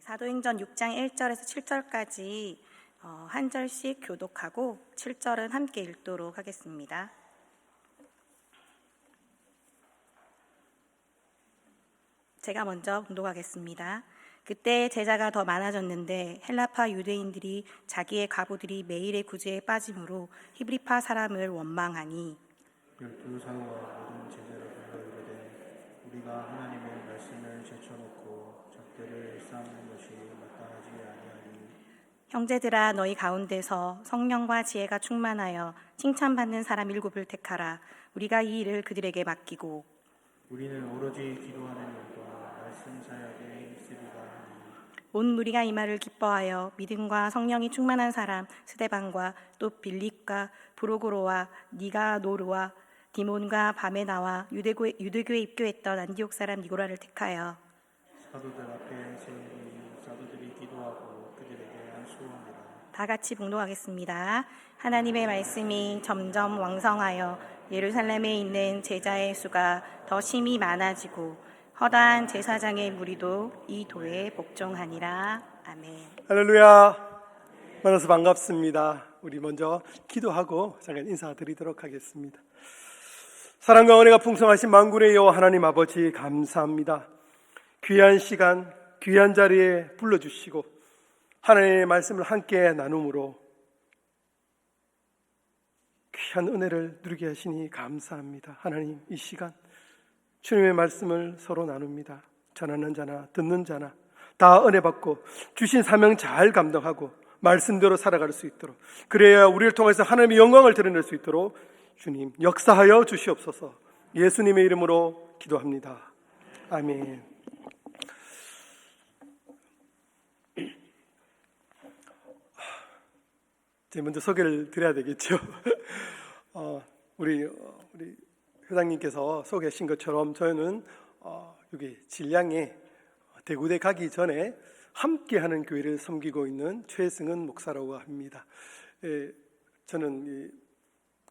사도행전 6장 1절에서 7절까지 한 절씩 교독하고 7절은 함께 읽도록 하겠습니다. 제가 먼저 봉독하겠습니다. 그때 제자가 더 많아졌는데 헬라파 유대인들이 자기의 과부들이 매일의 구제에 빠짐으로 히브리파 사람을 원망하니 12사도와 모든 제자를 불러 이르되 우리가 하나님의 말씀을 제쳐놓고 적들을 쌓는 것이 마땅하지 아니하니 형제들아 너희 가운데서 성령과 지혜가 충만하여 칭찬받는 사람 7을 택하라. 우리가 이 일을 그들에게 맡기고 우리는 오로지 기도하는 일과 말씀 사역에 있으리라 하니 온 무리가 이 말을 기뻐하여 믿음과 성령이 충만한 사람 스데반과 또 빌립과 브로고로와 니가노르와 디몬과 바메나와 유대교에 입교했던 안디옥 사람 니고라를 택하여 사도들 앞에 세우니 사도들이 기도하고 그들에게 안수하니라. 다 같이 봉독하겠습니다. 하나님의 말씀이 점점 왕성하여 예루살렘에 있는 제자의 수가 더 심히 많아지고 허다한 제사장의 무리도 이 도에 복종하니라. 아멘. 할렐루야. 만나서 반갑습니다. 우리 먼저 기도하고 잠깐 인사드리도록 하겠습니다. 사랑과 은혜가 풍성하신 만군의 여호와 하나님 아버지 감사합니다. 귀한 시간, 귀한 자리에 불러주시고 하나님의 말씀을 함께 나눔으로 귀한 은혜를 누리게 하시니 감사합니다. 하나님, 이 시간 주님의 말씀을 서로 나눕니다. 전하는 자나 듣는 자나 다 은혜 받고 주신 사명 잘 감당하고 말씀대로 살아갈 수 있도록, 그래야 우리를 통해서 하나님의 영광을 드러낼 수 있도록 주님 역사하여 주시옵소서. 예수님의 이름으로 기도합니다. 아멘. 제가 먼저 소개를 드려야 되겠죠. 우리 회장님께서 소개하신 것처럼 저는 여기 진량에 대구대 가기 전에 함께하는 교회를 섬기고 있는 최승은 목사라고 합니다. 저는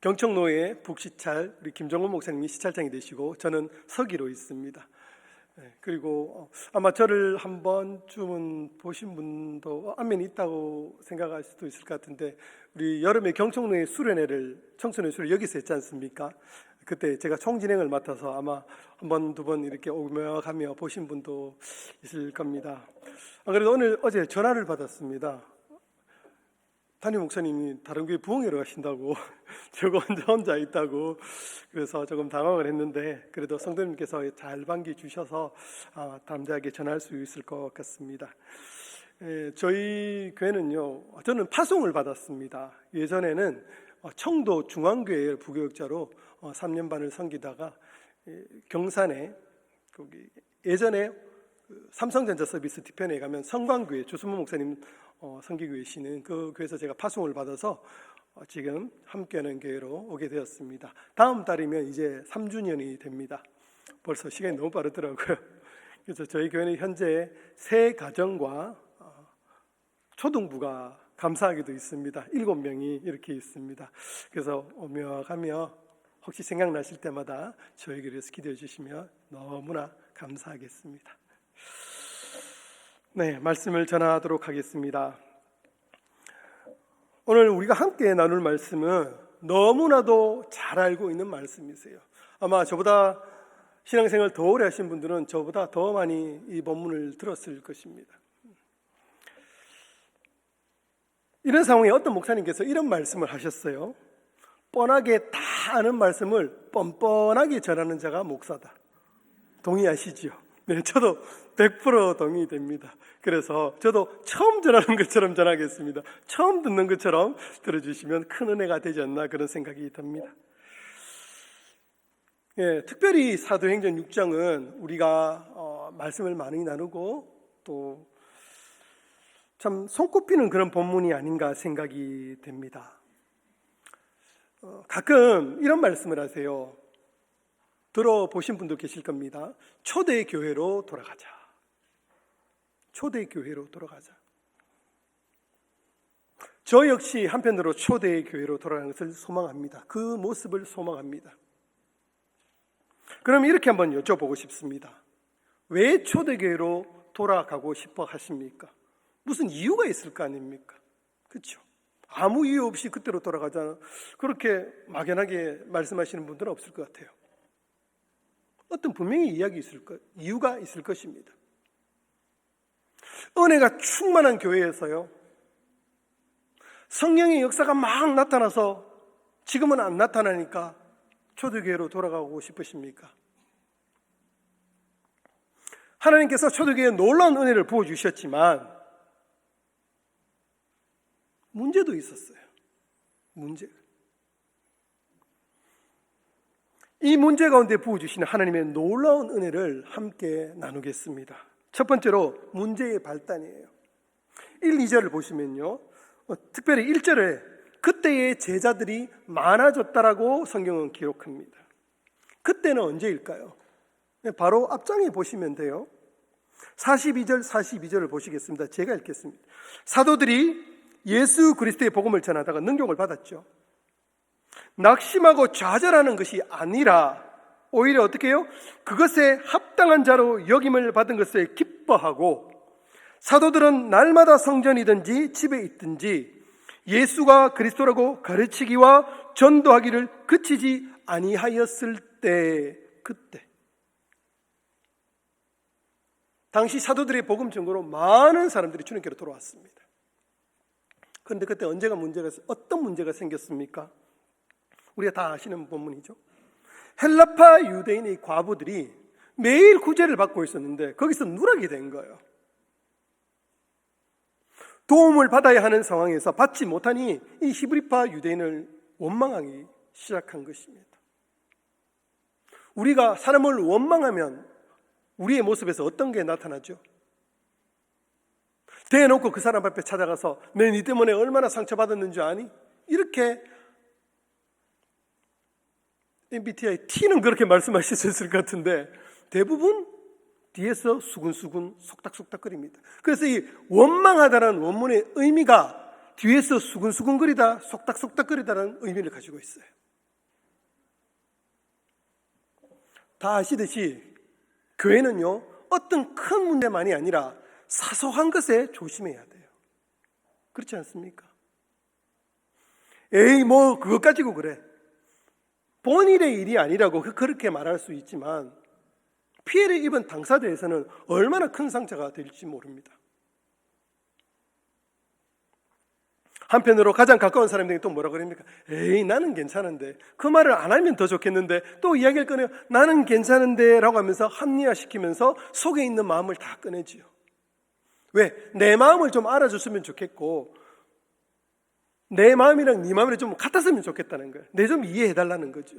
경청로의 북시찰, 우리 김정훈 목사님이 시찰장이 되시고 저는 서기로 있습니다. 그리고 아마 저를 한 번쯤은 보신 분도 안면이 있다고 생각할 수도 있을 것 같은데, 우리 여름에 경청로의 수련회를, 청소년 수련회 여기서 했지 않습니까? 그때 제가 총진행을 맡아서 아마 한 번, 두 번 이렇게 오며가며 보신 분도 있을 겁니다. 그래도 어제 전화를 받았습니다. 담임 목사님이 다른 교회 부흥회로 가신다고 저거 혼자 있다고, 그래서 조금 당황을 했는데 그래도 성도님께서 잘 반기 주셔서 담대하게 전할 수 있을 것 같습니다. 저희 교회는요, 저는 파송을 받았습니다. 예전에는 청도 중앙교회 부교육자로 3년 반을 섬기다가 경산에 거기 예전에 삼성전자 서비스 뒤편에 가면 성광교회 조수모 목사님 섬기고 계시는 그 교회에서 제가 파송을 받아서 지금 함께하는 교회로 오게 되었습니다. 다음 달이면 이제 3주년이 됩니다. 벌써 시간이 너무 빠르더라고요. 그래서 저희 교회는 현재 세 가정과 초등부가 감사하게도 있습니다. 7명이 이렇게 있습니다. 그래서 오며 가며 혹시 생각나실 때마다 저희 교회에서 기도해 주시면 너무나 감사하겠습니다. 네, 말씀을 전하도록 하겠습니다. 오늘 우리가 함께 나눌 말씀은 너무나도 잘 알고 있는 말씀이세요. 아마 저보다 신앙생활 더 오래 하신 분들은 저보다 더 많이 이 본문을 들었을 것입니다. 이런 상황에 어떤 목사님께서 이런 말씀을 하셨어요. 뻔하게 다 아는 말씀을 뻔뻔하게 전하는 자가 목사다. 동의하시지요? 네, 저도 100% 동의됩니다. 그래서 저도 처음 전하는 것처럼 전하겠습니다. 처음 듣는 것처럼 들어주시면 큰 은혜가 되지 않나 그런 생각이 듭니다. 특별히 사도행전 6장은 우리가 말씀을 많이 나누고 또 참 손꼽히는 그런 본문이 아닌가 생각이 됩니다. 가끔 이런 말씀을 하세요. 들어보신 분도 계실 겁니다. 초대교회로 돌아가자. 초대교회로 돌아가자. 저 역시 한편으로 초대교회로 돌아가는 것을 소망합니다. 그 모습을 소망합니다. 그럼 이렇게 한번 여쭤보고 싶습니다. 왜 초대교회로 돌아가고 싶어 하십니까? 무슨 이유가 있을 거 아닙니까? 그렇죠? 아무 이유 없이 그때로 돌아가잖아. 그렇게 막연하게 말씀하시는 분들은 없을 것 같아요. 어떤 분명히 이유가 있을 것입니다. 은혜가 충만한 교회에서요, 성령의 역사가 막 나타나서 지금은 안 나타나니까 초대교회로 돌아가고 싶으십니까? 하나님께서 초대교회에 놀라운 은혜를 부어주셨지만 문제도 있었어요. 이 문제 가운데 부어주시는 하나님의 놀라운 은혜를 함께 나누겠습니다. 첫 번째로 문제의 발단이에요. 1, 2절을 보시면요, 특별히 1절에 그때의 제자들이 많아졌다라고 성경은 기록합니다. 그때는 언제일까요? 바로 앞장에 보시면 돼요. 42절, 42절을 보시겠습니다. 제가 읽겠습니다. 사도들이 예수 그리스도의 복음을 전하다가 능력을 받았죠. 낙심하고 좌절하는 것이 아니라 오히려 어떻게 해요? 그것에 합당한 자로 여김을 받은 것을 기뻐하고, 사도들은 날마다 성전이든지 집에 있든지 예수가 그리스도라고 가르치기와 전도하기를 그치지 아니하였을 때, 그때 당시 사도들의 복음 전거로 많은 사람들이 주님께로 돌아왔습니다. 그런데 그때 어떤 문제가 생겼습니까? 우리가 다 아시는 본문이죠. 헬라파 유대인의 과부들이 매일 구제를 받고 있었는데 거기서 누락이 된 거예요. 도움을 받아야 하는 상황에서 받지 못하니 이 히브리파 유대인을 원망하기 시작한 것입니다. 우리가 사람을 원망하면 우리의 모습에서 어떤 게 나타나죠? 대놓고 그 사람 앞에 찾아가서 네 때문에 얼마나 상처받았는 줄 아니? 이렇게 MBTI T는 그렇게 말씀하실 수 있을 것 같은데 대부분 뒤에서 수근수근 속닥속닥거립니다. 그래서 이 원망하다는 원문의 의미가 뒤에서 수근수근거리다, 속닥속닥거리다는 의미를 가지고 있어요. 다 아시듯이 교회는요, 어떤 큰 문제만이 아니라 사소한 것에 조심해야 돼요. 그렇지 않습니까? 에이, 그것 가지고 그래. 본인의 일이 아니라고 그렇게 말할 수 있지만 피해를 입은 당사자에서는 얼마나 큰 상처가 될지 모릅니다. 한편으로 가장 가까운 사람들이 또 뭐라 그럽니까? 에이, 나는 괜찮은데. 그 말을 안 하면 더 좋겠는데. 또 이야기를 꺼내요. 나는 괜찮은데 라고 하면서 합리화시키면서 속에 있는 마음을 다 꺼내지요. 왜? 내 마음을 좀 알아줬으면 좋겠고 내 마음이랑 네 마음이 좀 같았으면 좋겠다는 거예요. 내 좀 이해해달라는 거죠.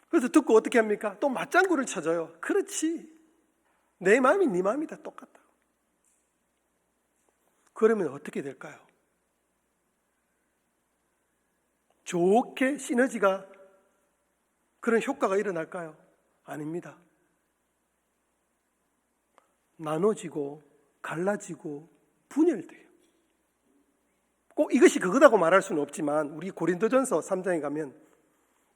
그래서 듣고 어떻게 합니까? 또 맞장구를 쳐줘요. 그렇지. 내 마음이 네 마음이 다 똑같다. 그러면 어떻게 될까요? 좋게 시너지가, 그런 효과가 일어날까요? 아닙니다. 나눠지고 갈라지고 분열돼요. 꼭 이것이 그거다고 말할 수는 없지만 우리 고린도전서 3장에 가면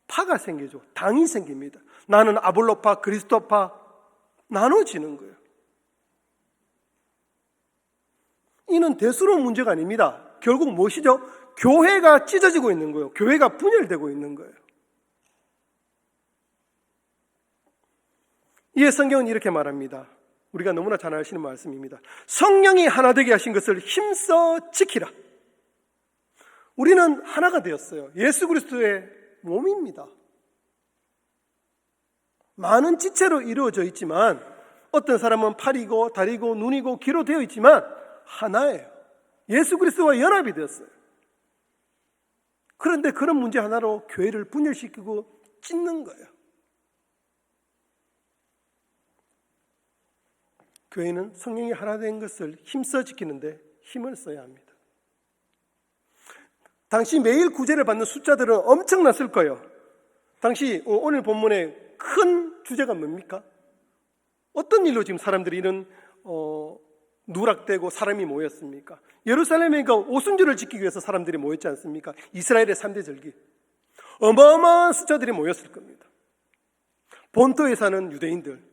파가 생기죠. 당이 생깁니다. 나는 아볼로파, 그리스도파 나눠지는 거예요. 이는 대수로운 문제가 아닙니다. 결국 무엇이죠? 교회가 찢어지고 있는 거예요. 교회가 분열되고 있는 거예요. 이에 성경은 이렇게 말합니다. 우리가 너무나 잘 아시는 말씀입니다. 성령이 하나 되게 하신 것을 힘써 지키라. 우리는 하나가 되었어요. 예수 그리스도의 몸입니다. 많은 지체로 이루어져 있지만 어떤 사람은 팔이고 다리고 눈이고 귀로 되어 있지만 하나예요. 예수 그리스도와 연합이 되었어요. 그런데 그런 문제 하나로 교회를 분열시키고 찢는 거예요. 교회는 성령이 하나 된 것을 힘써 지키는데 힘을 써야 합니다. 당시 매일 구제를 받는 숫자들은 엄청났을 거예요. 당시 오늘 본문의 큰 주제가 뭡니까? 어떤 일로 지금 사람들이 이런 누락되고 사람이 모였습니까? 예루살렘에 오순절을 지키기 위해서 사람들이 모였지 않습니까? 이스라엘의 3대 절기. 어마어마한 숫자들이 모였을 겁니다. 본토에 사는 유대인들,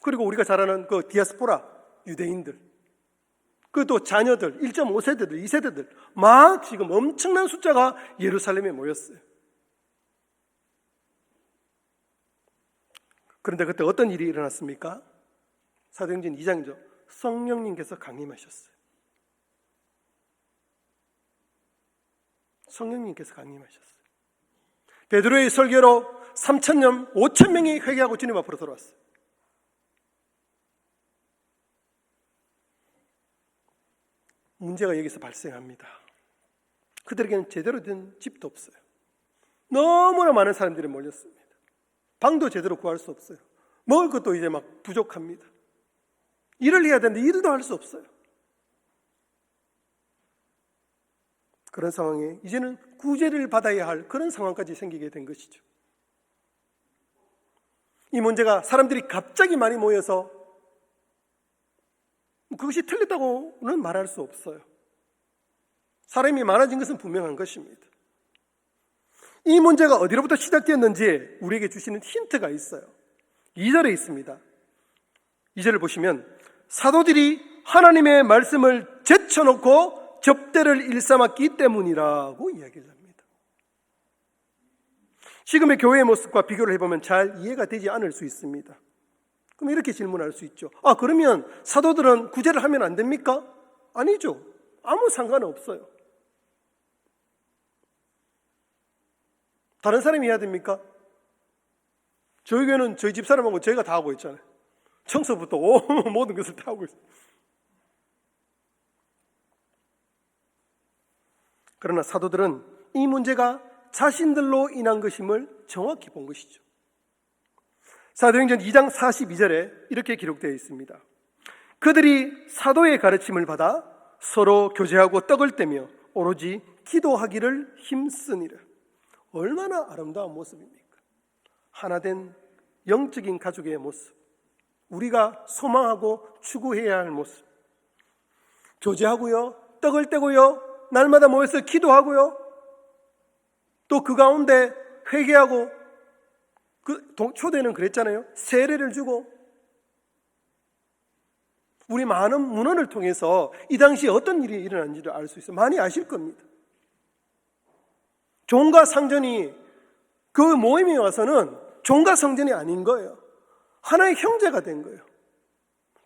그리고 우리가 잘 아는 그 디아스포라 유대인들, 그 또 자녀들, 1.5세대들, 2세대들 막 지금 엄청난 숫자가 예루살렘에 모였어요. 그런데 그때 어떤 일이 일어났습니까? 사도행전 2장이죠. 성령님께서 강림하셨어요. 성령님께서 강림하셨어요. 베드로의 설교로 3,000명, 5,000명이 회개하고 주님 앞으로 돌아왔어요. 문제가 여기서 발생합니다. 그들에게는 제대로 된 집도 없어요. 너무나 많은 사람들이 몰렸습니다. 방도 제대로 구할 수 없어요. 먹을 것도 이제 막 부족합니다. 일을 해야 되는데 일도 할 수 없어요. 그런 상황에 이제는 구제를 받아야 할 그런 상황까지 생기게 된 것이죠. 이 문제가 사람들이 갑자기 많이 모여서 그것이 틀렸다고는 말할 수 없어요. 사람이 많아진 것은 분명한 것입니다. 이 문제가 어디로부터 시작되었는지 우리에게 주시는 힌트가 있어요. 2절에 있습니다. 2절을 보시면 사도들이 하나님의 말씀을 제쳐놓고 접대를 일삼았기 때문이라고 이야기를 합니다. 지금의 교회의 모습과 비교를 해보면 잘 이해가 되지 않을 수 있습니다. 그럼 이렇게 질문할 수 있죠. 그러면 사도들은 구제를 하면 안 됩니까? 아니죠. 아무 상관없어요. 다른 사람이 해야 됩니까? 저희 교회는 저희 집사람하고 저희가 다 하고 있잖아요. 청소부터 모든 것을 다 하고 있어요. 그러나 사도들은 이 문제가 자신들로 인한 것임을 정확히 본 것이죠. 사도행전 2장 42절에 이렇게 기록되어 있습니다. 그들이 사도의 가르침을 받아 서로 교제하고 떡을 떼며 오로지 기도하기를 힘쓰니라. 얼마나 아름다운 모습입니까? 하나된 영적인 가족의 모습, 우리가 소망하고 추구해야 할 모습. 교제하고요, 떡을 떼고요, 날마다 모여서 기도하고요, 또 그 가운데 회개하고, 초대는 그랬잖아요. 세례를 주고, 우리 많은 문헌을 통해서 이 당시에 어떤 일이 일어났는지를 알 수 있어요. 많이 아실 겁니다. 종과 상전이 그 모임에 와서는 종과 상전이 아닌 거예요. 하나의 형제가 된 거예요.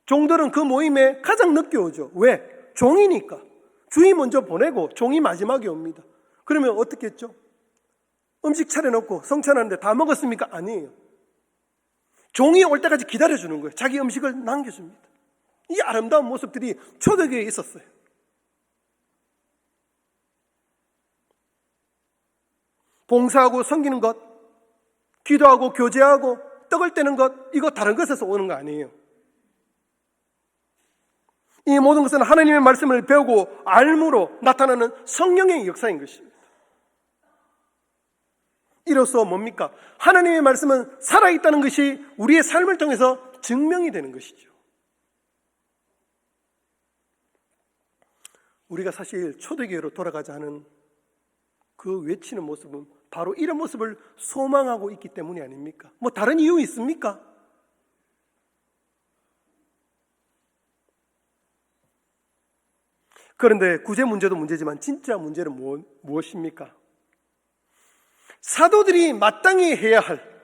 종들은 그 모임에 가장 늦게 오죠. 왜? 종이니까. 주인이 먼저 보내고 종이 마지막에 옵니다. 그러면 어떻게 했죠? 음식 차려놓고 성찬하는데 다 먹었습니까? 아니에요. 종이 올 때까지 기다려주는 거예요. 자기 음식을 남겨줍니다. 이 아름다운 모습들이 초대교회에 있었어요. 봉사하고 섬기는 것, 기도하고 교제하고 떡을 떼는 것, 이거 다른 것에서 오는 거 아니에요. 이 모든 것은 하나님의 말씀을 배우고 알므로 나타나는 성령의 역사인 것입니다. 이로써 뭡니까? 하나님의 말씀은 살아있다는 것이 우리의 삶을 통해서 증명이 되는 것이죠. 우리가 사실 초대교회로 돌아가자 하는 그 외치는 모습은 바로 이런 모습을 소망하고 있기 때문이 아닙니까? 뭐 다른 이유 있습니까? 그런데 구제 문제도 문제지만 진짜 문제는 무엇입니까? 사도들이 마땅히 해야 할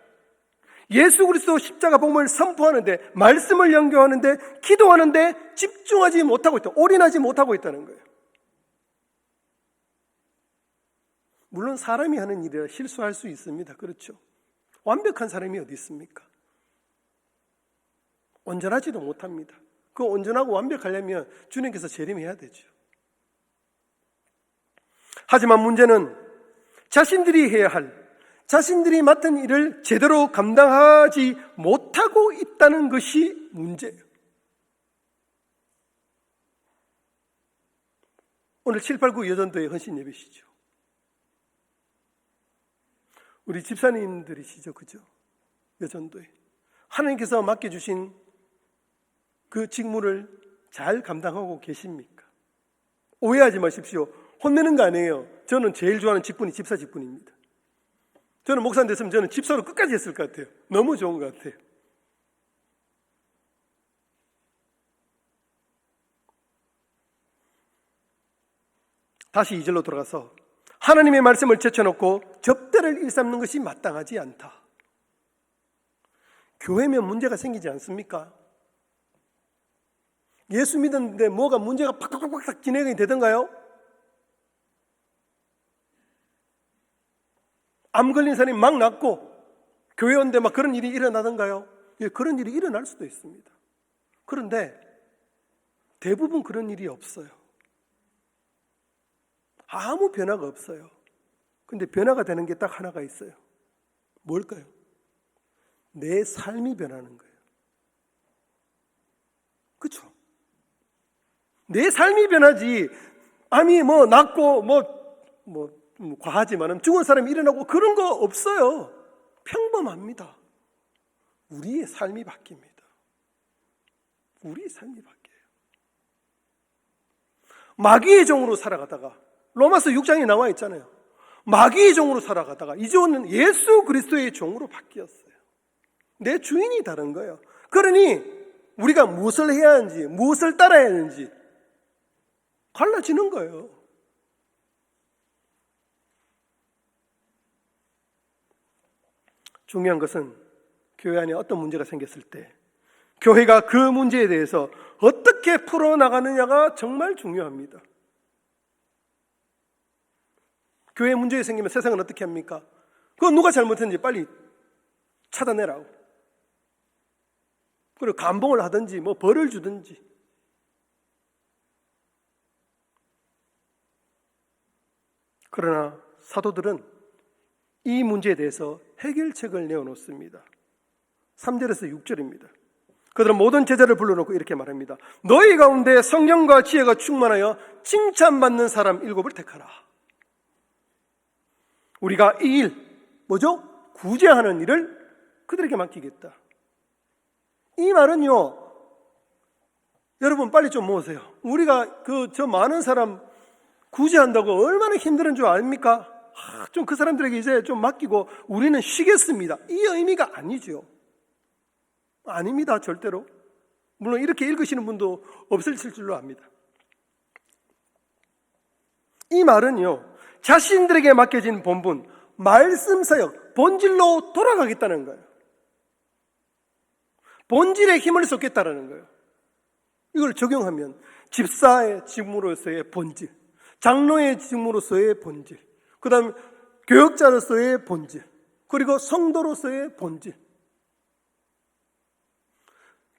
예수 그리스도 십자가 복음을 선포하는데, 말씀을 연구하는데, 기도하는데 집중하지 못하고 있다, 올인하지 못하고 있다는 거예요. 물론 사람이 하는 일이라 실수할 수 있습니다. 그렇죠. 완벽한 사람이 어디 있습니까? 온전하지도 못합니다. 그 온전하고 완벽하려면 주님께서 재림해야 되죠. 하지만 문제는 자신들이 해야 할, 자신들이 맡은 일을 제대로 감당하지 못하고 있다는 것이 문제예요. 오늘 7, 8, 9 여전도의 헌신 예배시죠. 우리 집사님들이시죠, 그죠? 여전도에 하나님께서 맡겨주신 그 직무를 잘 감당하고 계십니까? 오해하지 마십시오. 혼내는 거 아니에요. 저는 제일 좋아하는 직분이 집사 직분입니다. 저는 목사님 됐으면 저는 집사로 끝까지 했을 것 같아요. 너무 좋은 것 같아요. 다시 2절로 돌아가서 하나님의 말씀을 제쳐놓고 접대를 일삼는 것이 마땅하지 않다. 교회면 문제가 생기지 않습니까? 예수 믿었는데 뭐가 문제가 팍팍팍팍 진행이 되던가요? 암 걸린 사람이 막 낫고 교회 온데 막 그런 일이 일어나던가요? 예, 그런 일이 일어날 수도 있습니다. 그런데 대부분 그런 일이 없어요. 아무 변화가 없어요. 근데 변화가 되는 게 딱 하나가 있어요. 뭘까요? 내 삶이 변하는 거예요. 그렇죠? 내 삶이 변하지. 암이 뭐 낫고 과하지만은 죽은 사람이 일어나고 그런 거 없어요. 평범합니다. 우리의 삶이 바뀝니다. 우리의 삶이 바뀌어요. 마귀의 종으로 살아가다가 로마서 6장에 나와 있잖아요. 마귀의 종으로 살아가다가 이제는 예수 그리스도의 종으로 바뀌었어요. 내 주인이 다른 거예요. 그러니 우리가 무엇을 해야 하는지, 무엇을 따라야 하는지 갈라지는 거예요. 중요한 것은 교회 안에 어떤 문제가 생겼을 때 교회가 그 문제에 대해서 어떻게 풀어나가느냐가 정말 중요합니다. 교회 문제가 생기면 세상은 어떻게 합니까? 그건 누가 잘못했는지 빨리 찾아내라고. 그리고 감봉을 하든지 뭐 벌을 주든지. 그러나 사도들은 이 문제에 대해서 해결책을 내어놓습니다. 3절에서 6절입니다. 그들은 모든 제자를 불러놓고 이렇게 말합니다. 너희 가운데 성령과 지혜가 충만하여 칭찬받는 사람 7을 택하라. 우리가 이 일, 뭐죠? 구제하는 일을 그들에게 맡기겠다. 이 말은요, 여러분 빨리 좀 모으세요. 우리가 저 많은 사람 구제한다고 얼마나 힘든 줄 압니까? 좀 그 사람들에게 이제 좀 맡기고 우리는 쉬겠습니다. 이 의미가 아니죠. 아닙니다, 절대로. 물론 이렇게 읽으시는 분도 없으실 줄로 압니다. 이 말은요, 자신들에게 맡겨진 본분, 말씀 사역, 본질로 돌아가겠다는 거예요. 본질에 힘을 쏟겠다는 거예요. 이걸 적용하면 집사의 직무로서의 본질, 장로의 직무로서의 본질, 그 다음 교역자로서의 본질, 그리고 성도로서의 본질.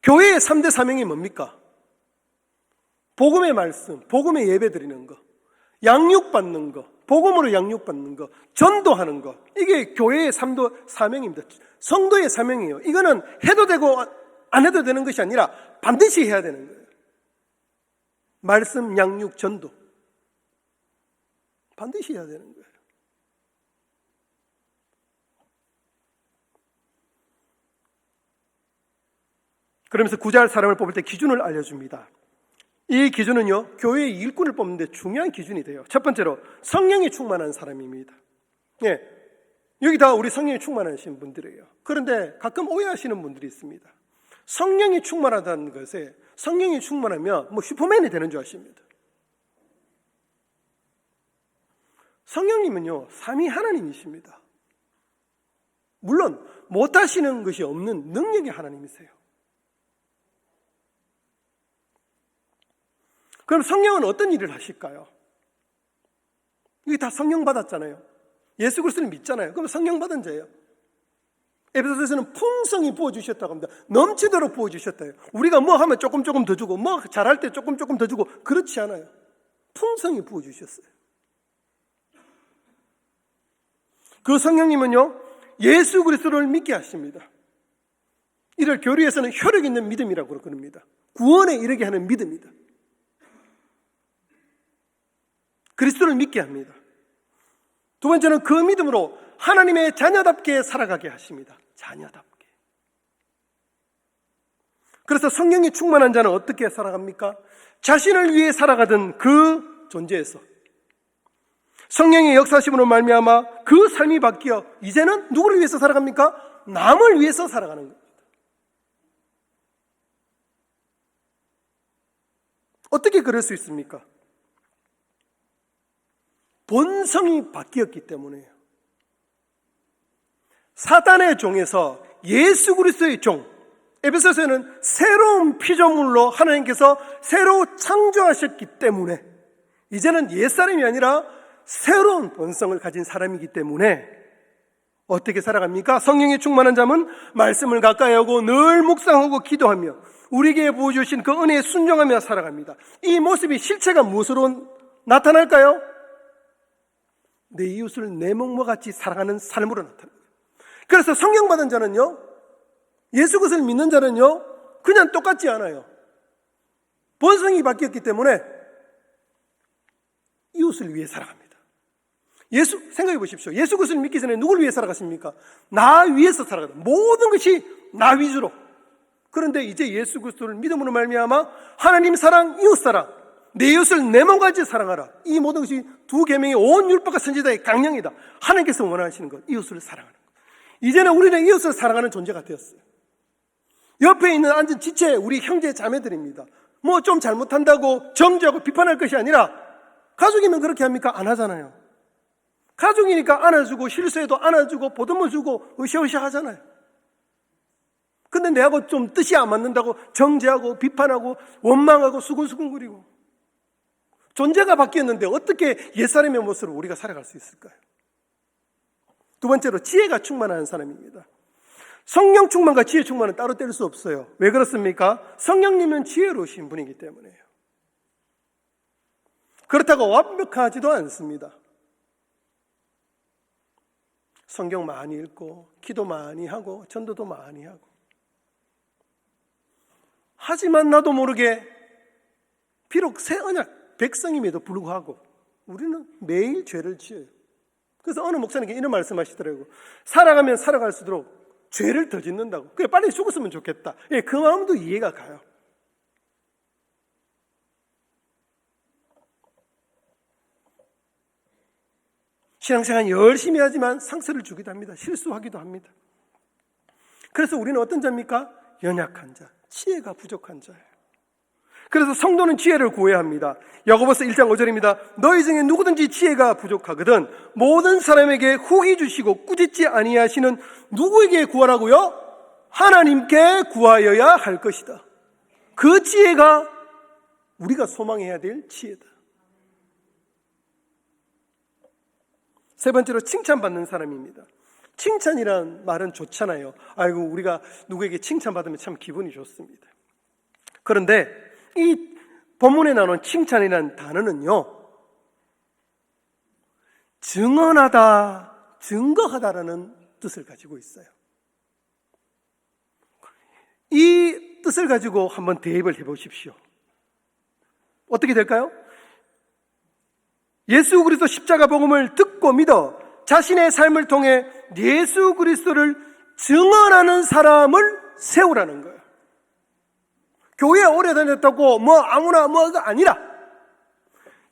교회의 3대 사명이 뭡니까? 복음의 말씀, 복음의 예배 드리는 거, 양육받는 거, 복음으로 양육받는 거, 전도하는 거. 이게 교회의 3대 사명입니다. 성도의 사명이에요. 이거는 해도 되고 안 해도 되는 것이 아니라 반드시 해야 되는 거예요. 말씀, 양육, 전도. 반드시 해야 되는 거예요. 그러면서 구제할 사람을 뽑을 때 기준을 알려줍니다. 이 기준은요, 교회의 일꾼을 뽑는데 중요한 기준이 돼요. 첫 번째로 성령이 충만한 사람입니다. 예, 여기 다 우리 성령이 충만하신 분들이에요. 그런데 가끔 오해하시는 분들이 있습니다. 성령이 충만하다는 것에 성령이 충만하면 뭐 슈퍼맨이 되는 줄 아십니다. 성령님은요, 삼위 하나님이십니다. 물론 못하시는 것이 없는 능력의 하나님이세요. 그럼 성령은 어떤 일을 하실까요? 이게 다 성령 받았잖아요. 예수 그리스도를 믿잖아요. 그럼 성령 받은 자예요. 에베소서에서는 풍성히 부어주셨다고 합니다. 넘치도록 부어주셨다요. 우리가 뭐 하면 조금 더 주고, 뭐 잘할 때 조금 더 주고, 그렇지 않아요. 풍성히 부어주셨어요. 그 성령님은요, 예수 그리스도를 믿게 하십니다. 이를 교리에서는 혈육 있는 믿음이라고 그럽니다. 구원에 이르게 하는 믿음이다. 그리스도를 믿게 합니다. 두 번째는 그 믿음으로 하나님의 자녀답게 살아가게 하십니다. 자녀답게. 그래서 성령이 충만한 자는 어떻게 살아갑니까? 자신을 위해 살아가던 그 존재에서 성령의 역사심으로 말미암아 그 삶이 바뀌어 이제는 누구를 위해서 살아갑니까? 남을 위해서 살아가는 겁니다. 어떻게 그럴 수 있습니까? 본성이 바뀌었기 때문에요. 사단의 종에서 예수 그리스도의 종, 에베소서에는 새로운 피조물로 하나님께서 새로 창조하셨기 때문에 이제는 옛사람이 아니라 새로운 본성을 가진 사람이기 때문에 어떻게 살아갑니까? 성령이 충만한 자는 말씀을 가까이 하고 늘 묵상하고 기도하며 우리에게 부어주신 그 은혜에 순종하며 살아갑니다. 이 모습이 실체가 무엇으로 나타날까요? 내 이웃을 내 몸과 같이 살아가는 삶으로 나타납니다. 그래서 성령 받은 자는요, 예수 그리스도를 믿는 자는요, 그냥 똑같지 않아요. 본성이 바뀌었기 때문에 이웃을 위해 살아갑니다. 생각해 보십시오. 예수 그리스도를 믿기 전에 누구를 위해 살아갔습니까? 나 위해서 살아가다. 모든 것이 나 위주로. 그런데 이제 예수 그리스도를 믿음으로 말미암아 하나님 사랑, 이웃 사랑, 내 이웃을 내 몸과 같이 사랑하라. 이 모든 것이 두 계명의 온 율법과 선지자의 강령이다. 하나님께서 원하시는 것, 이웃을 사랑하는 것. 이제는 우리는 이웃을 사랑하는 존재가 되었어요. 옆에 있는 앉은 지체 우리 형제 자매들입니다. 뭐 좀 잘못한다고 정죄하고 비판할 것이 아니라 가족이면 그렇게 합니까? 안 하잖아요. 가족이니까 안아주고 실수해도 안아주고 보듬어 주고 으쌰으쌰 하잖아요. 근데 내하고 좀 뜻이 안 맞는다고 정죄하고 비판하고 원망하고 수근수근거리고 존재가 바뀌었는데 어떻게 옛사람의 모습으로 우리가 살아갈 수 있을까요? 두 번째로 지혜가 충만한 사람입니다. 성령 충만과 지혜 충만은 따로 뗄 수 없어요. 왜 그렇습니까? 성령님은 지혜로우신 분이기 때문에요. 그렇다고 완벽하지도 않습니다. 성경 많이 읽고 기도 많이 하고 전도도 많이 하고 하지만 나도 모르게 비록 새 언약 백성임에도 불구하고 우리는 매일 죄를 지어요. 그래서 어느 목사님께 이런 말씀하시더라고요. 살아가면 살아갈수록 죄를 더 짓는다고. 그래 빨리 죽었으면 좋겠다. 예, 그 마음도 이해가 가요. 신앙생활 열심히 하지만 상처를 주기도 합니다. 실수하기도 합니다. 그래서 우리는 어떤 자입니까? 연약한 자, 지혜가 부족한 자예요. 그래서 성도는 지혜를 구해야 합니다. 야고보서 1장 5절입니다. 너희 중에 누구든지 지혜가 부족하거든 모든 사람에게 후히 주시고 꾸짖지 아니하시는 누구에게 구하라고요? 하나님께 구하여야 할 것이다. 그 지혜가 우리가 소망해야 될 지혜다. 세 번째로 칭찬받는 사람입니다. 칭찬이란 말은 좋잖아요. 아이고 우리가 누구에게 칭찬받으면 참 기분이 좋습니다. 그런데 이 본문에 나오는 칭찬이라는 단어는요, 증언하다, 증거하다라는 뜻을 가지고 있어요. 이 뜻을 가지고 한번 대입을 해보십시오. 어떻게 될까요? 예수 그리스도 십자가 복음을 듣고 믿어 자신의 삶을 통해 예수 그리스도를 증언하는 사람을 세우라는 거예요. 교회에 오래 다녔다고 뭐 아무나 뭐가 아니라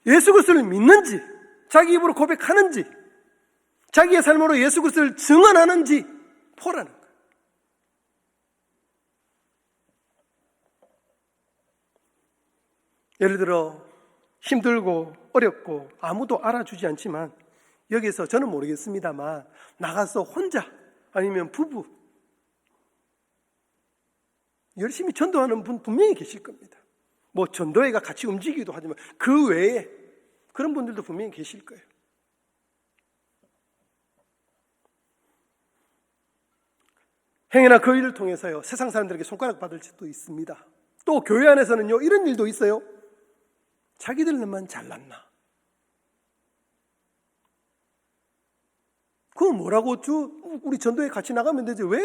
예수 그리스도를 믿는지, 자기 입으로 고백하는지, 자기의 삶으로 예수 그리스도를 증언하는지 보라는 거예요. 예를 들어 힘들고 어렵고 아무도 알아주지 않지만 여기서 저는 모르겠습니다만 나가서 혼자 아니면 부부 열심히 전도하는 분 분명히 계실 겁니다. 뭐 전도회가 같이 움직이기도 하지만 그 외에 그런 분들도 분명히 계실 거예요. 행여나 그 일을 통해서요 세상 사람들에게 손가락 받을 수도 있습니다. 또 교회 안에서는요 이런 일도 있어요. 자기들만 잘났나? 그거 뭐라고 우리 전도회 같이 나가면 되지 왜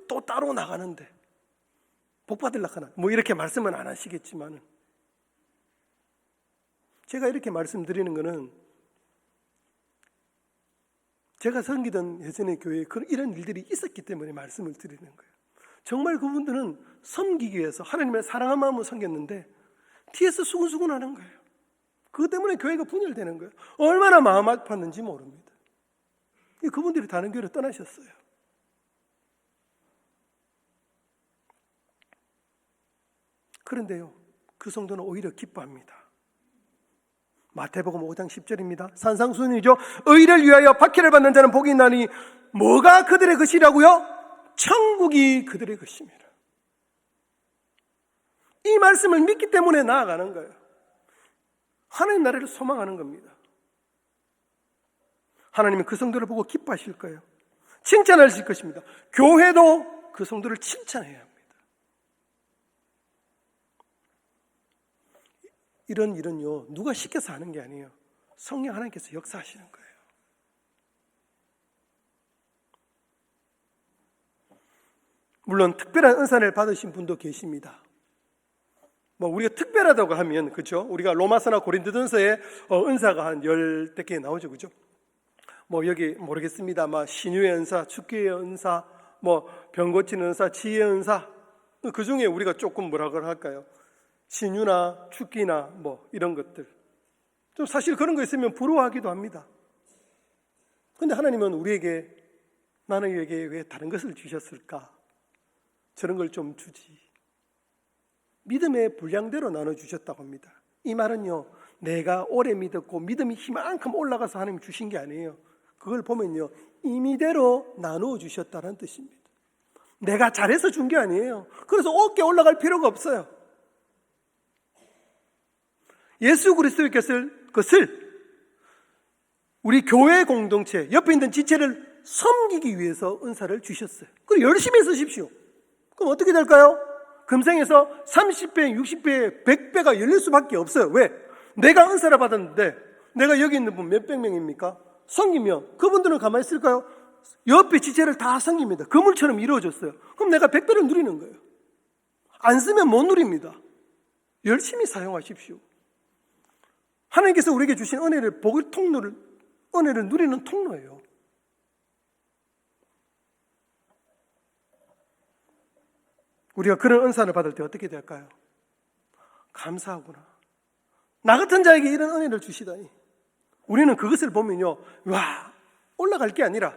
또 따로 나가는데 복 받으려고 하나? 뭐 이렇게 말씀은 안 하시겠지만 제가 이렇게 말씀드리는 거는 제가 섬기던 예전의 교회에 이런 일들이 있었기 때문에 말씀을 드리는 거예요. 정말 그분들은 섬기기 위해서 하나님의 사랑한 마음으로 섬겼는데 뒤에서 수근수근 하는 거예요. 그것 때문에 교회가 분열되는 거예요. 얼마나 마음 아팠는지 모릅니다. 그분들이 다른 교회로 떠나셨어요. 그런데요, 그 성도는 오히려 기뻐합니다. 마태복음 5장 10절입니다. 산상수훈이죠. 의를 위하여 박해를 받는 자는 복이 있나니 뭐가 그들의 것이라고요? 천국이 그들의 것입니다. 이 말씀을 믿기 때문에 나아가는 거예요. 하나님 나라를 소망하는 겁니다. 하나님은 그 성도를 보고 기뻐하실 거예요. 칭찬하실 것입니다. 교회도 그 성도를 칭찬해야 합니다. 이런 일은요, 누가 시켜서 하는 게 아니에요. 성령 하나님께서 역사하시는 거예요. 물론 특별한 은사를 받으신 분도 계십니다. 우리가 특별하다고 하면, 그죠? 우리가 로마서나 고린도전서에 은사가 한 10대 개 나오죠, 그죠? 여기 모르겠습니다. 신유의 은사, 축기의 은사, 병 고치는 은사, 지혜의 은사. 그 중에 우리가 조금 뭐라고 할까요? 신유나 축기나 이런 것들. 좀 사실 그런 거 있으면 부러워하기도 합니다. 근데 하나님은 우리에게, 나에게 왜 다른 것을 주셨을까? 저런 걸 좀 주지. 믿음의 분량대로 나눠주셨다고 합니다. 이 말은요, 내가 오래 믿었고 믿음이 희만큼 올라가서 하나님 주신 게 아니에요. 그걸 보면요, 임의대로 나누어 주셨다는 뜻입니다. 내가 잘해서 준 게 아니에요. 그래서 어깨 올라갈 필요가 없어요. 예수 그리스도께서 그것을 우리 교회 공동체, 옆에 있는 지체를 섬기기 위해서 은사를 주셨어요. 그리고 열심히 쓰십시오. 그럼 어떻게 될까요? 금생에서 30배, 60배, 100배가 열릴 수밖에 없어요. 왜? 내가 은사를 받았는데 내가 여기 있는 분 몇백 명입니까? 섬기면 그분들은 가만히 있을까요? 옆에 지체를 다 섬깁니다. 그물처럼 이루어졌어요. 그럼 내가 100배를 누리는 거예요. 안 쓰면 못 누립니다. 열심히 사용하십시오. 하나님께서 우리에게 주신 은혜를, 복의 통로를, 은혜를 누리는 통로예요. 우리가 그런 은사를 받을 때 어떻게 될까요? 감사하구나. 나 같은 자에게 이런 은혜를 주시다니. 우리는 그것을 보면요, 와, 올라갈 게 아니라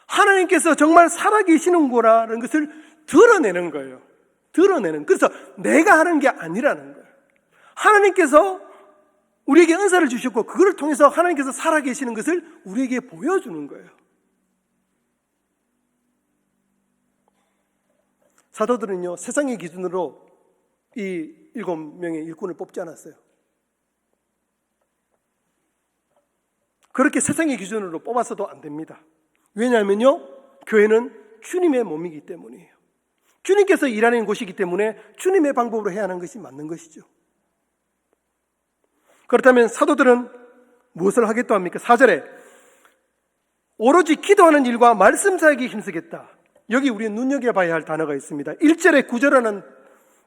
하나님께서 정말 살아계시는구나라는 것을 드러내는 거예요. 그래서 내가 하는 게 아니라는 거예요. 하나님께서 우리에게 은사를 주셨고 그걸 통해서 하나님께서 살아계시는 것을 우리에게 보여주는 거예요. 사도들은요, 세상의 기준으로 이 7명의 일꾼을 뽑지 않았어요. 그렇게 세상의 기준으로 뽑아서도 안 됩니다. 왜냐하면요, 교회는 주님의 몸이기 때문이에요. 주님께서 일하는 곳이기 때문에 주님의 방법으로 해야 하는 것이 맞는 것이죠. 그렇다면 사도들은 무엇을 하겠다 합니까? 4절에 오로지 기도하는 일과 말씀 사역에 힘쓰겠다. 여기 우리는 눈여겨봐야 할 단어가 있습니다. 1절에 구절하는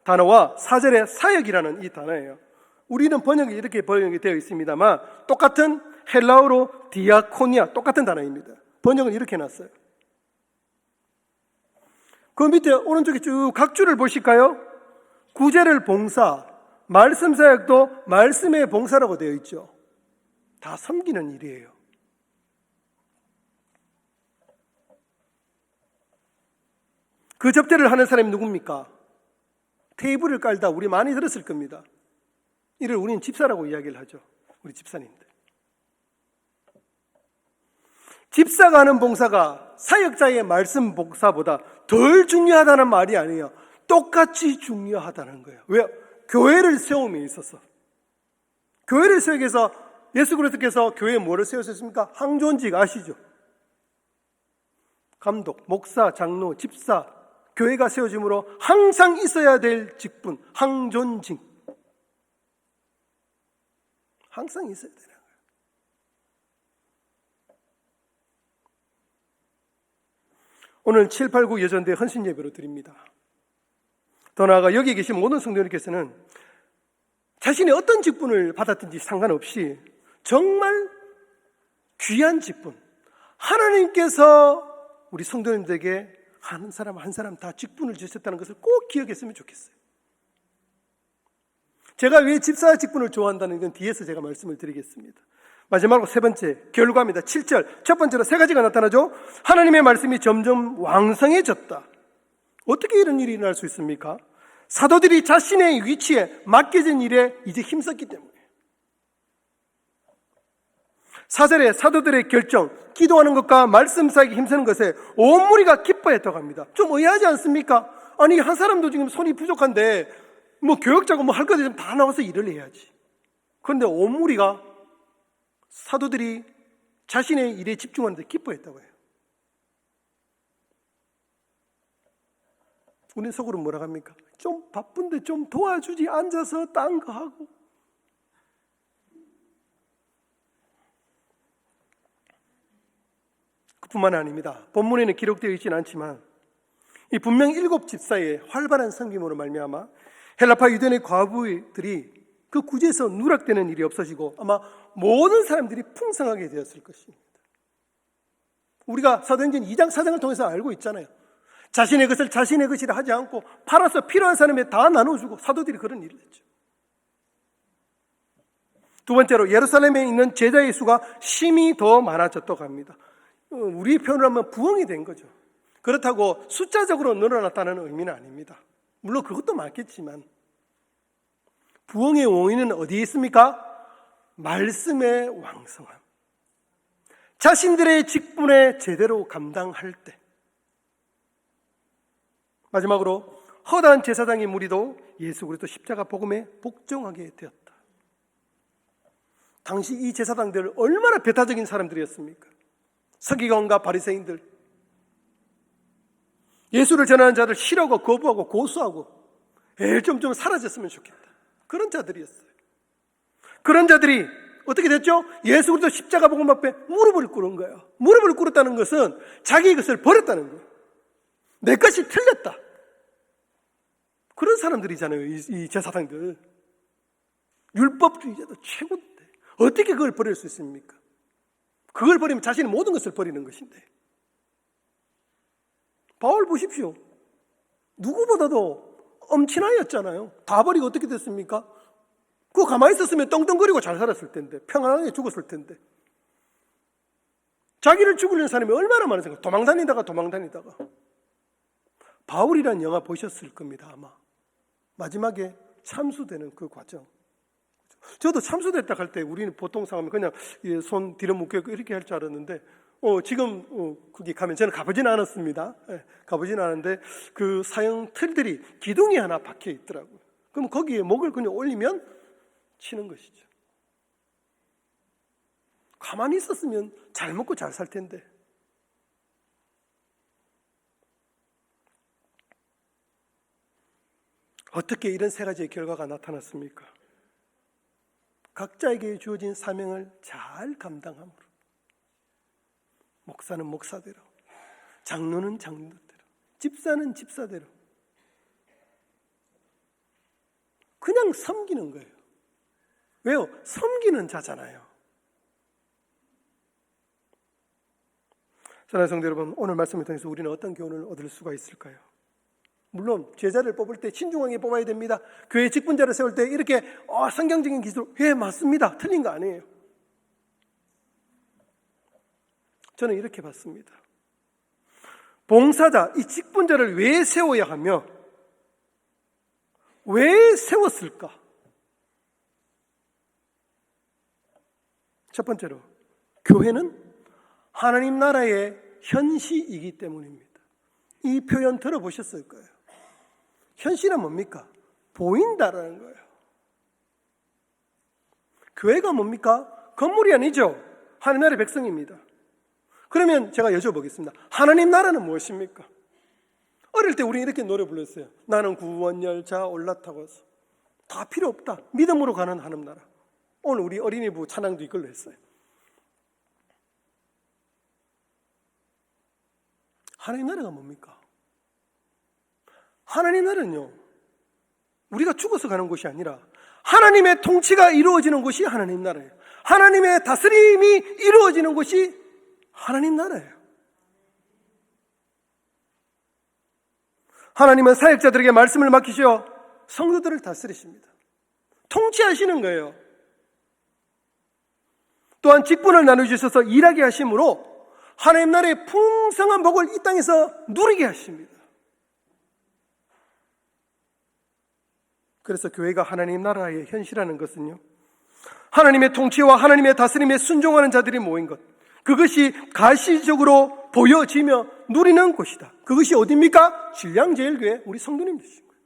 단어와 4절에 사역이라는 이 단어예요. 우리는 번역이 이렇게 번역이 되어 있습니다만 똑같은 헬라어로 디아코니아, 똑같은 단어입니다. 번역은 이렇게 놨어요. 그 밑에 오른쪽에 쭉 각 줄을 보실까요? 구제를 봉사, 말씀 사역도 말씀의 봉사라고 되어 있죠. 다 섬기는 일이에요. 그 접대를 하는 사람이 누굽니까? 테이블을 깔다 우리 많이 들었을 겁니다. 이를 우리는 집사라고 이야기를 하죠. 우리 집사님들. 집사가 하는 봉사가 사역자의 말씀 봉사보다 덜 중요하다는 말이 아니에요. 똑같이 중요하다는 거예요. 왜요? 교회를 세움에 있어서. 교회를 세우기 위해서 예수 그리스도께서 교회에 뭐를 세우셨습니까? 항존직 아시죠? 감독, 목사, 장로, 집사, 교회가 세워짐으로 항상 있어야 될 직분, 항존직. 항상 있어야 되는 거예요. 오늘 7, 8, 9 예전대 헌신 예배로 드립니다. 더 나아가 여기 계신 모든 성도님께서는 자신이 어떤 직분을 받았든지 상관없이 정말 귀한 직분, 하나님께서 우리 성도님들에게 한 사람 한 사람 다 직분을 주셨다는 것을 꼭 기억했으면 좋겠어요. 제가 왜 집사 직분을 좋아한다는 건 뒤에서 제가 말씀을 드리겠습니다. 마지막으로 세 번째, 결과입니다. 7절. 첫 번째로 세 가지가 나타나죠. 하나님의 말씀이 점점 왕성해졌다. 어떻게 이런 일이 일어날 수 있습니까? 사도들이 자신의 위치에 맡겨진 일에 이제 힘썼기 때문에. 4절에 사도들의 결정, 기도하는 것과 말씀 사역에 힘쓰는 것에 온 무리가 기뻐했다고 합니다. 좀 의아하지 않습니까? 아니, 한 사람도 지금 손이 부족한데 뭐 교역자고 뭐 할 것 있으면 다 나와서 일을 해야지. 그런데 온 무리가 사도들이 자신의 일에 집중하는데 기뻐했다고 해요. 우리는 속으로 뭐라 합니까? 좀 바쁜데 좀 도와주지, 앉아서 딴 거 하고. 그뿐만 아닙니다. 본문에는 기록되어 있지는 않지만 이 분명 7 집사의 활발한 섬김으로 말미암아 헬라파 유대인의 과부들이 그 구제에서 누락되는 일이 없어지고 아마 모든 사람들이 풍성하게 되었을 것입니다. 우리가 사도행전 2장 4장을 통해서 알고 있잖아요. 자신의 것을 자신의 것이라 하지 않고 팔아서 필요한 사람에 다 나눠주고 사도들이 그런 일을 했죠. 두 번째로 예루살렘에 있는 제자의 수가 심히 더 많아졌다고 합니다. 우리 표현을 하면 부흥이 된 거죠. 그렇다고 숫자적으로 늘어났다는 의미는 아닙니다. 물론 그것도 많겠지만 부흥의 원인은 어디에 있습니까? 말씀의 왕성함. 자신들의 직분에 제대로 감당할 때. 마지막으로 허다한 제사장의 무리도 예수 그리스도 십자가 복음에 복종하게 되었다. 당시 이 제사장들 얼마나 배타적인 사람들이었습니까? 서기관과 바리새인들, 예수를 전하는 자들 싫어하고 거부하고 고수하고 좀 사라졌으면 좋겠다. 그런 자들이었어요. 그런 자들이 어떻게 됐죠? 예수 그리스도 십자가 복음 앞에 무릎을 꿇은 거예요. 무릎을 꿇었다는 것은 자기의 것을 버렸다는 거예요. 내 것이 틀렸다. 그런 사람들이잖아요. 이 제사장들. 율법주의자도 최고인데 어떻게 그걸 버릴 수 있습니까? 그걸 버리면 자신의 모든 것을 버리는 것인데. 바울 보십시오. 누구보다도 엄친아였잖아요. 다 버리고 어떻게 됐습니까? 그거 가만히 있었으면 떵떵거리고 잘 살았을 텐데, 평안하게 죽었을 텐데. 자기를 죽이려는 사람이 얼마나 많았을까? 도망다니다가. 바울이라는 영화 보셨을 겁니다, 아마. 마지막에 참수되는 그 과정. 저도 참수됐다 할 때 우리는 보통 상황은 그냥 손 뒤로 묶고 이렇게 할 줄 알았는데 지금 거기 가면 저는 가보지는 않았습니다. 가보지는 않았는데 그 사형 틀들이 기둥이 하나 박혀 있더라고요. 그럼 거기에 목을 그냥 올리면 치는 것이죠. 가만히 있었으면 잘 먹고 잘 살 텐데. 어떻게 이런 세 가지의 결과가 나타났습니까? 각자에게 주어진 사명을 잘 감당함으로. 목사는 목사대로, 장로는 장로대로, 집사는 집사대로 그냥 섬기는 거예요. 왜요? 섬기는 자잖아요. 사랑하는 성도 여러분, 오늘 말씀을 통해서 우리는 어떤 교훈을 얻을 수가 있을까요? 물론 제자를 뽑을 때 신중하게 뽑아야 됩니다. 교회 직분자를 세울 때 이렇게 성경적인 기술로 맞습니다. 틀린 거 아니에요. 저는 이렇게 봤습니다. 봉사자, 이 직분자를 왜 세워야 하며 왜 세웠을까? 첫 번째로 교회는 하나님 나라의 현시이기 때문입니다. 이 표현 들어보셨을 거예요. 현시는 뭡니까? 보인다라는 거예요. 교회가 뭡니까? 건물이 아니죠. 하나님 나라의 백성입니다. 그러면 제가 여쭤보겠습니다. 하나님 나라는 무엇입니까? 어릴 때 우리 이렇게 노래 불렀어요. 나는 구원열차 올라타고서. 다 필요 없다. 믿음으로 가는 하나님 나라. 오늘 우리 어린이부 찬양도 이걸로 했어요. 하나님 나라가 뭡니까? 하나님 나라는요, 우리가 죽어서 가는 곳이 아니라 하나님의 통치가 이루어지는 곳이 하나님 나라예요. 하나님의 다스림이 이루어지는 곳이 하나님 나라예요. 하나님은 사역자들에게 말씀을 맡기시어 성도들을 다스리십니다. 통치하시는 거예요. 또한 직분을 나눠주셔서 일하게 하심으로 하나님 나라의 풍성한 복을 이 땅에서 누리게 하십니다. 그래서 교회가 하나님 나라의 현실이라는 것은요, 하나님의 통치와 하나님의 다스림에 순종하는 자들이 모인 것, 그것이 가시적으로 보여지며 누리는 곳이다. 그것이 어디입니까? 신량제일교회 우리 성도님들이신 거예요.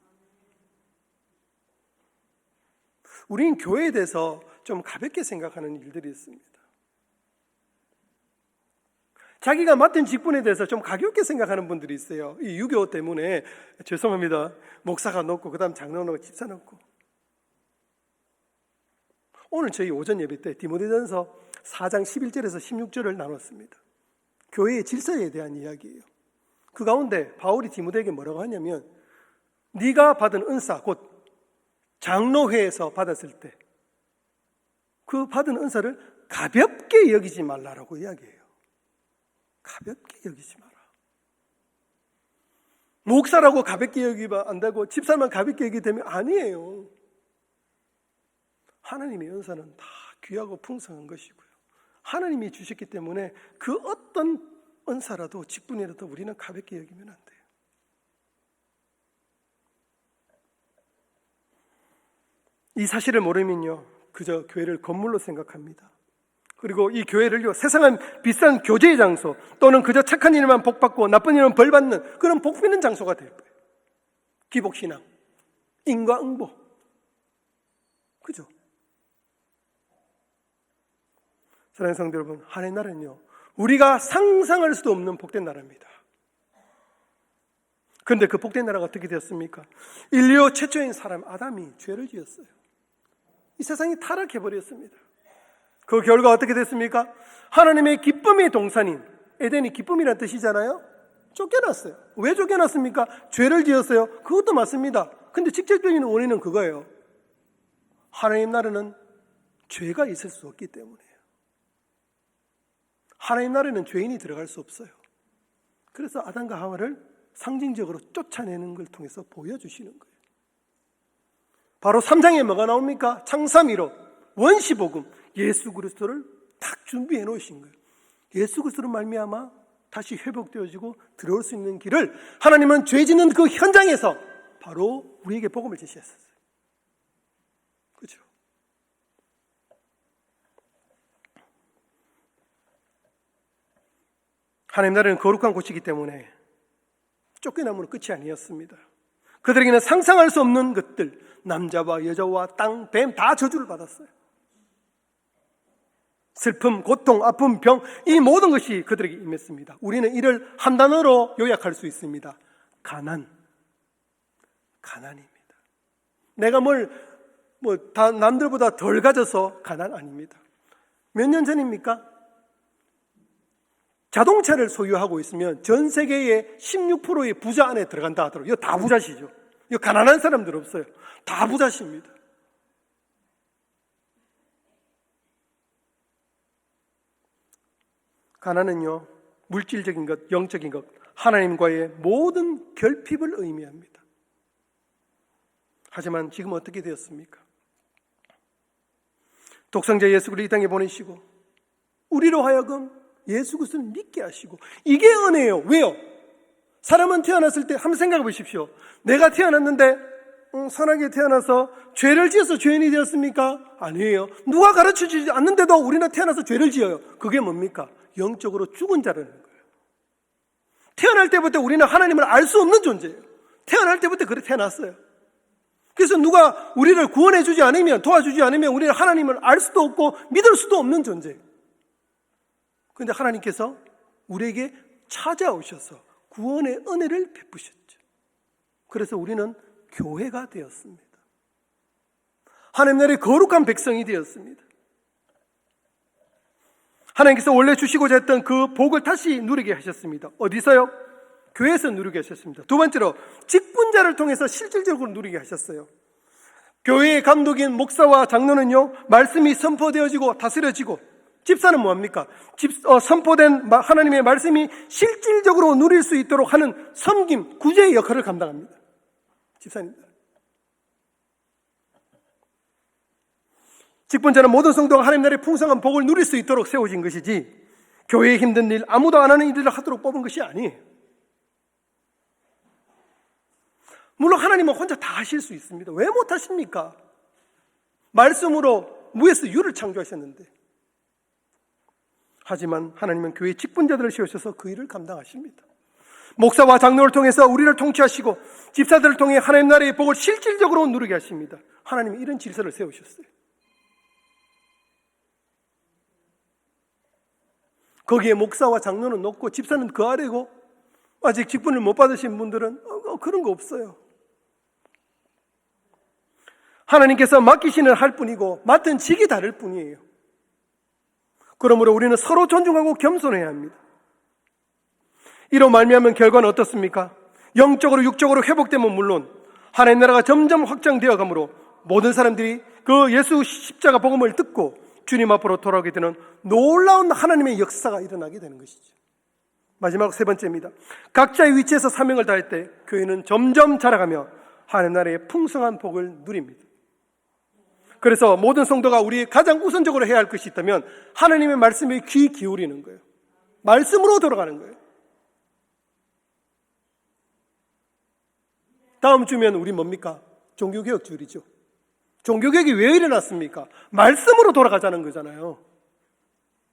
우리는 교회에 대해서 좀 가볍게 생각하는 일들이 있습니다. 자기가 맡은 직분에 대해서 좀 가볍게 생각하는 분들이 있어요. 이 유교 때문에 죄송합니다. 목사가 높고 그 다음 장로 높고 집사 높고. 오늘 저희 오전 예배 때 디모데전서 4장 11절에서 16절을 나눴습니다. 교회의 질서에 대한 이야기예요. 그 가운데 바울이 디모데에게 뭐라고 하냐면, 네가 받은 은사, 곧 장로회에서 받았을 때 그 받은 은사를 가볍게 여기지 말라라고 이야기해요. 가볍게 여기지 마라. 목사라고 가볍게 여기면 안 되고 집사만 가볍게 여기게 되면 아니에요. 하나님의 은사는 다 귀하고 풍성한 것이고요. 하나님이 주셨기 때문에 그 어떤 은사라도 직분이라도 우리는 가볍게 여기면 안 돼요. 이 사실을 모르면요, 그저 교회를 건물로 생각합니다. 그리고 이 교회를요, 세상은 비싼 교제의 장소 또는 그저 착한 일만 복받고 나쁜 일만 벌받는 그런 복비는 장소가 될 거예요. 기복신앙, 인과응보, 그죠? 사랑하는 성도 여러분, 하나님 나라는요, 우리가 상상할 수도 없는 복된 나라입니다. 그런데 그 복된 나라가 어떻게 되었습니까? 인류 최초인 사람 아담이 죄를 지었어요. 이 세상이 타락해버렸습니다. 그 결과 어떻게 됐습니까? 하나님의 기쁨의 동산인 에덴이 기쁨이라는 뜻이잖아요. 쫓겨났어요. 왜 쫓겨났습니까? 죄를 지었어요. 그것도 맞습니다. 근데 직접적인 원인은 그거예요. 하나님 나라는 죄가 있을 수 없기 때문이에요. 하나님 나라에는 죄인이 들어갈 수 없어요. 그래서 아담과 하와를 상징적으로 쫓아내는 걸 통해서 보여주시는 거예요. 바로 3장에 뭐가 나옵니까? 창삼위로 원시복음 예수 그리스도를 딱 준비해 놓으신 거예요. 예수 그리스도로 말미암아 다시 회복되어지고 들어올 수 있는 길을 하나님은 죄 짓는 그 현장에서 바로 우리에게 복음을 제시했었어요. 그렇죠? 하나님 나라는 거룩한 곳이기 때문에 쫓겨남으로 끝이 아니었습니다. 그들에게는 상상할 수 없는 것들, 남자와 여자와 땅, 뱀 다 저주를 받았어요. 슬픔, 고통, 아픔, 병, 이 모든 것이 그들에게 임했습니다. 우리는 이를 한 단어로 요약할 수 있습니다. 가난입니다. 내가 다 남들보다 덜 가져서 가난 아닙니다. 몇 년 전입니까? 자동차를 소유하고 있으면 전 세계의 16%의 부자 안에 들어간다 하더라고요. 이거 다 부자시죠. 이거 가난한 사람들 없어요. 다 부자십니다. 가난은요, 물질적인 것, 영적인 것, 하나님과의 모든 결핍을 의미합니다. 하지만 지금 어떻게 되었습니까? 독생자 예수 그리스도를 이 땅에 보내시고 우리로 하여금 예수 그리스도를 믿게 하시고, 이게 은혜예요. 왜요? 사람은 태어났을 때 한번 생각해 보십시오. 내가 태어났는데 선하게 태어나서 죄를 지어서 죄인이 되었습니까? 아니에요. 누가 가르쳐주지 않는데도 우리는 태어나서 죄를 지어요. 그게 뭡니까? 영적으로 죽은 자라는 거예요. 태어날 때부터 우리는 하나님을 알 수 없는 존재예요. 태어날 때부터 그렇게 태어났어요. 그래서 누가 우리를 구원해 주지 않으면, 도와주지 않으면 우리는 하나님을 알 수도 없고 믿을 수도 없는 존재예요. 그런데 하나님께서 우리에게 찾아오셔서 구원의 은혜를 베푸셨죠. 그래서 우리는 교회가 되었습니다. 하나님 나라의 거룩한 백성이 되었습니다. 하나님께서 원래 주시고자 했던 그 복을 다시 누리게 하셨습니다. 어디서요? 교회에서 누리게 하셨습니다. 두 번째로 직분자를 통해서 실질적으로 누리게 하셨어요. 교회의 감독인 목사와 장로는요, 말씀이 선포되어지고 다스려지고, 집사는 뭐합니까? 선포된 하나님의 말씀이 실질적으로 누릴 수 있도록 하는 섬김, 구제의 역할을 감당합니다. 집사님들. 직분자는 모든 성도가 하나님 나라의 풍성한 복을 누릴 수 있도록 세워진 것이지, 교회의 힘든 일, 아무도 안 하는 일을 하도록 뽑은 것이 아니에요. 물론 하나님은 혼자 다 하실 수 있습니다. 왜 못 하십니까? 말씀으로 무에서 유를 창조하셨는데, 하지만 하나님은 교회 직분자들을 세우셔서 그 일을 감당하십니다. 목사와 장로를 통해서 우리를 통치하시고 집사들을 통해 하나님 나라의 복을 실질적으로 누리게 하십니다. 하나님이 이런 질서를 세우셨어요. 거기에 목사와 장로는 높고 집사는 그 아래고, 아직 직분을 못 받으신 분들은 그런 거 없어요. 하나님께서 맡기시는 할 뿐이고 맡은 직이 다를 뿐이에요. 그러므로 우리는 서로 존중하고 겸손해야 합니다. 이로 말미암은 결과는 어떻습니까? 영적으로 육적으로 회복되면 물론 하나님 나라가 점점 확장되어 가므로 모든 사람들이 그 예수 십자가 복음을 듣고 주님 앞으로 돌아오게 되는 놀라운 하나님의 역사가 일어나게 되는 것이죠. 마지막 세 번째입니다. 각자의 위치에서 사명을 다할 때 교회는 점점 자라가며 하나님 나라의 풍성한 복을 누립니다. 그래서 모든 성도가 우리 가장 우선적으로 해야 할 것이 있다면 하나님의 말씀에 귀 기울이는 거예요. 말씀으로 돌아가는 거예요. 다음 주면 우리 뭡니까? 종교개혁 주일이죠. 종교개혁이 왜 일어났습니까? 말씀으로 돌아가자는 거잖아요.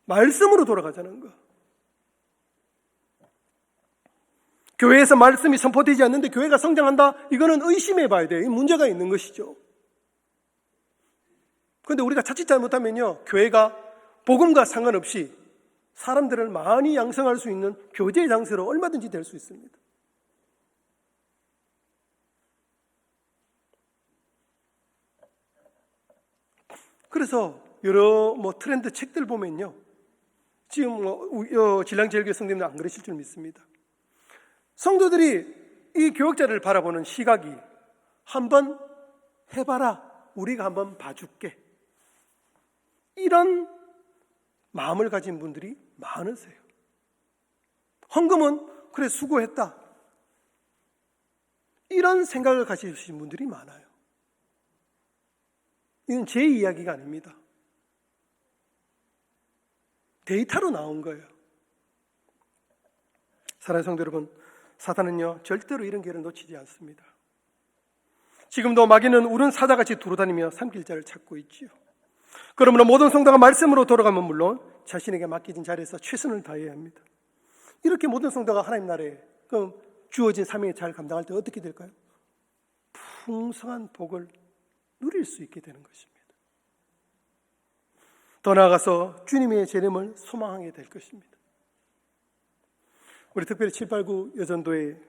말씀으로 돌아가자는 거. 교회에서 말씀이 선포되지 않는데 교회가 성장한다? 이거는 의심해 봐야 돼요. 문제가 있는 것이죠. 그런데 우리가 자칫 잘못하면요, 교회가 복음과 상관없이 사람들을 많이 양성할 수 있는 교제의 장소로 얼마든지 될 수 있습니다. 그래서 여러 트렌드 책들 보면요, 지금 신랑제일교회 성도님들 안 그러실 줄 믿습니다. 성도들이 이 교역자를 바라보는 시각이 한번 해봐라, 우리가 한번 봐줄게, 이런 마음을 가진 분들이 많으세요. 헌금은 그래 수고했다, 이런 생각을 가지신 분들이 많아요. 이건 제 이야기가 아닙니다. 데이터로 나온 거예요. 사랑하는 성도 여러분, 사탄은요 절대로 이런 기회를 놓치지 않습니다. 지금도 마귀는 울은 사자같이 두루다니며 삼킬 자를 찾고 있지요. 그러므로 모든 성도가 말씀으로 돌아가면 물론 자신에게 맡겨진 자리에서 최선을 다해야 합니다. 이렇게 모든 성도가 하나님 나라에 주어진 사명을 잘 감당할 때 어떻게 될까요? 풍성한 복을 누릴 수 있게 되는 것입니다. 더 나아가서 주님의 재림을 소망하게 될 것입니다. 우리 특별히 789 여전도에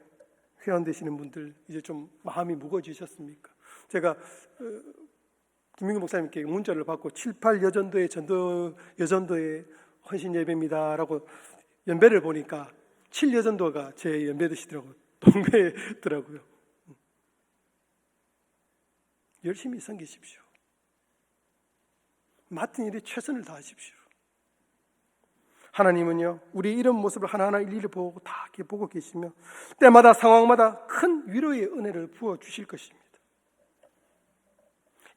회원되시는 분들 이제 좀 마음이 무거워지셨습니까? 제가 김민규 목사님께 문자를 받고 78 여전도의 헌신 예배입니다라고 연배를 보니까 7 여전도가 제 연배 되시더라고요. 동배더라고요. 열심히 섬기십시오. 맡은 일에 최선을 다하십시오. 하나님은요, 우리 이런 모습을 하나하나 일일이 보고 다 이렇게 보고 계시며 때마다 상황마다 큰 위로의 은혜를 부어주실 것입니다.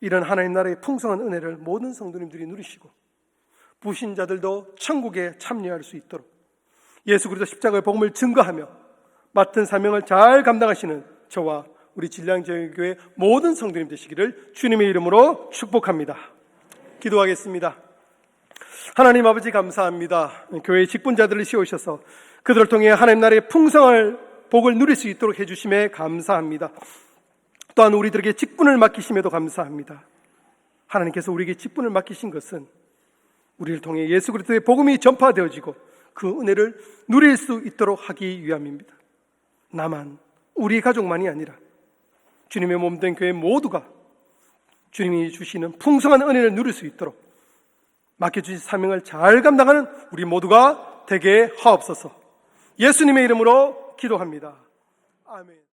이런 하나님 나라의 풍성한 은혜를 모든 성도님들이 누리시고 부신자들도 천국에 참여할 수 있도록 예수 그리스도 십자가의 복음을 증거하며 맡은 사명을 잘 감당하시는 저와 우리 진량제일교회 모든 성도님 되시기를 주님의 이름으로 축복합니다. 기도하겠습니다. 하나님 아버지 감사합니다. 교회의 직분자들을 세우셔서 그들을 통해 하나님 나라의 풍성한 복을 누릴 수 있도록 해주심에 감사합니다. 또한 우리들에게 직분을 맡기심에도 감사합니다. 하나님께서 우리에게 직분을 맡기신 것은 우리를 통해 예수 그리스도의 복음이 전파되어지고 그 은혜를 누릴 수 있도록 하기 위함입니다. 나만, 우리 가족만이 아니라 주님의 몸된 교회 모두가 주님이 주시는 풍성한 은혜를 누릴 수 있도록 맡겨주신 사명을 잘 감당하는 우리 모두가 되게 하옵소서. 예수님의 이름으로 기도합니다. 아멘.